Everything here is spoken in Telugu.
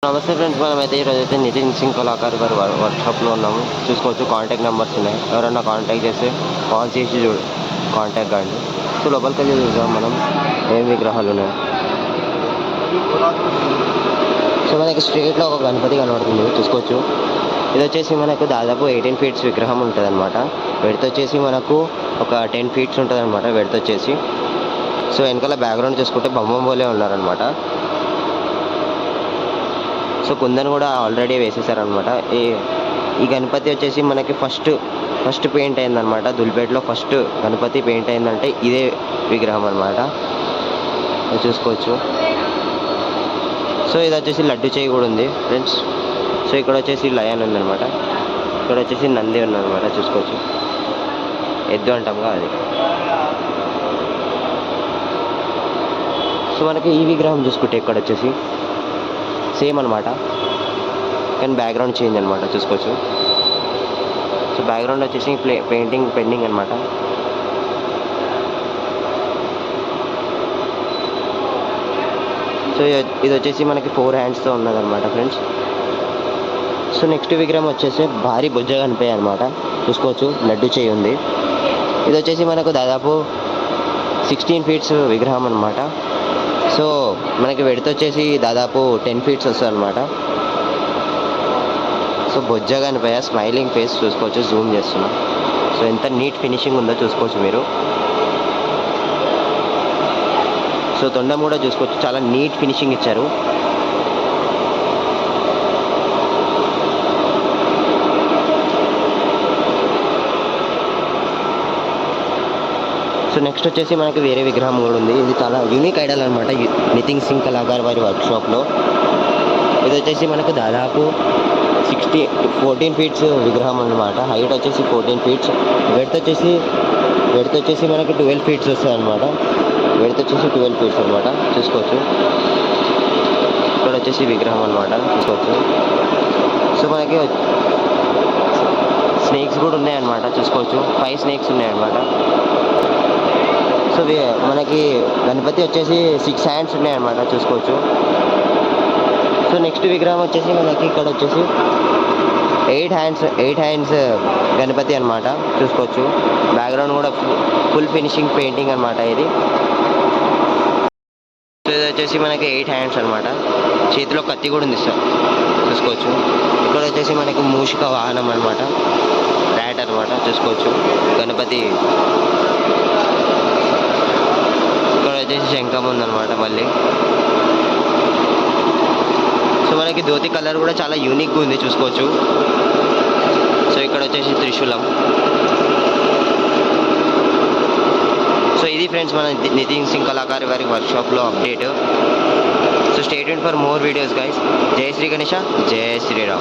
నమస్తే ఫ్రెండ్స్, మనమైతే ఈరోజు అయితే నితిన్ సింగ్ కళాకారు గారి వర్క్షాప్లో ఉన్నాము. చూసుకోవచ్చు, కాంటాక్ట్ నెంబర్స్ ఉన్నాయి. ఎవరైనా కాంటాక్ట్ చేస్తే కాల్ చేసి కాంటాక్ట్ కాండి. సో లోపలికి వెళ్ళి చూద్దాం మనం ఏం విగ్రహాలు ఉన్నాయి. సో మనకి స్ట్రీట్లో ఒక గణపతి కనబడుతుంది, చూసుకోవచ్చు. ఇది వచ్చేసి మనకు దాదాపు 18 ఫీట్స్ విగ్రహం ఉంటుంది అనమాట. వెడత వచ్చేసి మనకు ఒక 10 ఫీట్స్ ఉంటుంది అనమాట వెడత వచ్చేసి. సో వెనకాల బ్యాక్గ్రౌండ్ చూసుకుంటే బొమ్మ పోలే ఉన్నారనమాట. సో కుందన్ కూడా ఆల్రెడీ వేసేసారనమాట. ఈ గణపతి వచ్చేసి మనకి ఫస్ట్ పెయింట్ అయిందనమాట. దుల్పేటలో ఫస్ట్ గణపతి పెయింట్ అయిందంటే ఇదే విగ్రహం అనమాట, చూసుకోవచ్చు. సో ఇది వచ్చేసి లడ్డు చేయి కూడా ఉంది ఫ్రెండ్స్. సో ఇక్కడ వచ్చేసి లయన్ ఉందనమాట, ఇక్కడ వచ్చేసి నంది ఉందన్నమాట, చూసుకోవచ్చు. ఎద్దు అంటాంగా అది. సో మనకి ఈ విగ్రహం చూసుకుంటే ఇక్కడ వచ్చేసి సేమ్ అనమాట, కానీ బ్యాక్గ్రౌండ్ చేంజ్ అనమాట, చూసుకోవచ్చు. సో బ్యాక్గ్రౌండ్ వచ్చేసి పెయింటింగ్ పెండింగ్ అనమాట. సో ఇది వచ్చేసి మనకి 4 హ్యాండ్స్తో ఉన్నదన్నమాట ఫ్రెండ్స్. సో నెక్స్ట్ విగ్రహం వచ్చేసి భారీ బొజ్జ కనిపాయి అనమాట, చూసుకోవచ్చు. లడ్డు చేయి ఉంది. ఇది వచ్చేసి మనకు దాదాపు 16 ఫీట్స్ విగ్రహం అనమాట. సో మనకి వెడత వచ్చేసి దాదాపు 10 ఫీట్స్ వస్తుంది అనమాట. సో బొజ్జగా అనిపోయా, స్మైలింగ్ ఫేస్ చూసుకోవచ్చు. జూమ్ చేస్తున్నా. సో ఎంత నీట్ ఫినిషింగ్ ఉందో చూసుకోవచ్చు మీరు. సో తొండం కూడా చూసుకోవచ్చు, చాలా నీట్ ఫినిషింగ్ ఇచ్చారు. సో నెక్స్ట్ వచ్చేసి మనకి వేరే విగ్రహం కూడా ఉంది. ఇది చాలా యూనిక్ ఐడల్ అనమాట, నితిన్ సింగ్ కళాకారు వారి వర్క్షాప్లో. ఇది వచ్చేసి మనకు దాదాపు 14 ఫీట్స్ విగ్రహం అనమాట. హైట్ వచ్చేసి 14 ఫీట్స్, వెడత వచ్చేసి మనకి 12 ఫీట్స్ వస్తుంది అనమాట. వెడత వచ్చేసి 12 ఫీట్స్ అనమాట, చూసుకోవచ్చు. ఇక్కడ వచ్చేసి విగ్రహం అనమాట, చూసుకోవచ్చు. సో మనకి స్నేక్స్ కూడా ఉన్నాయన్నమాట, చూసుకోవచ్చు. 5 స్నేక్స్ ఉన్నాయన్నమాట. సో మనకి గణపతి వచ్చేసి 6 హ్యాండ్స్ ఉన్నాయన్నమాట, చూసుకోవచ్చు. సో నెక్స్ట్ విగ్రహం వచ్చేసి మనకి ఇక్కడ వచ్చేసి 8 హ్యాండ్స్ గణపతి అనమాట, చూసుకోవచ్చు. బ్యాక్గ్రౌండ్ కూడా ఫుల్ ఫినిషింగ్ పెయింటింగ్ అనమాట ఇది. సో ఇది వచ్చేసి మనకి 8 హ్యాండ్స్ అనమాట. చేతిలో కత్తి కూడా ఉంది సార్, చూసుకోవచ్చు. ఇక్కడ వచ్చేసి మనకి మూషిక వాహనం అనమాట, ర్యాట్ అనమాట, చూసుకోవచ్చు. గణపతి ఇక్కడ వచ్చేసి శంఖం ఉందన్నమాట మళ్ళీ. సో మనకి ధోతి కలర్ కూడా చాలా యూనిక్గా ఉంది, చూసుకోవచ్చు. సో ఇక్కడ వచ్చేసి త్రిశూలం. సో ఇది ఫ్రెండ్స్ మన నితిన్ సింగ్ కళాకారు వారి వర్క్షాప్లో update. So stay tuned for more videos guys. జై శ్రీ గణేష, జై శ్రీరామ్.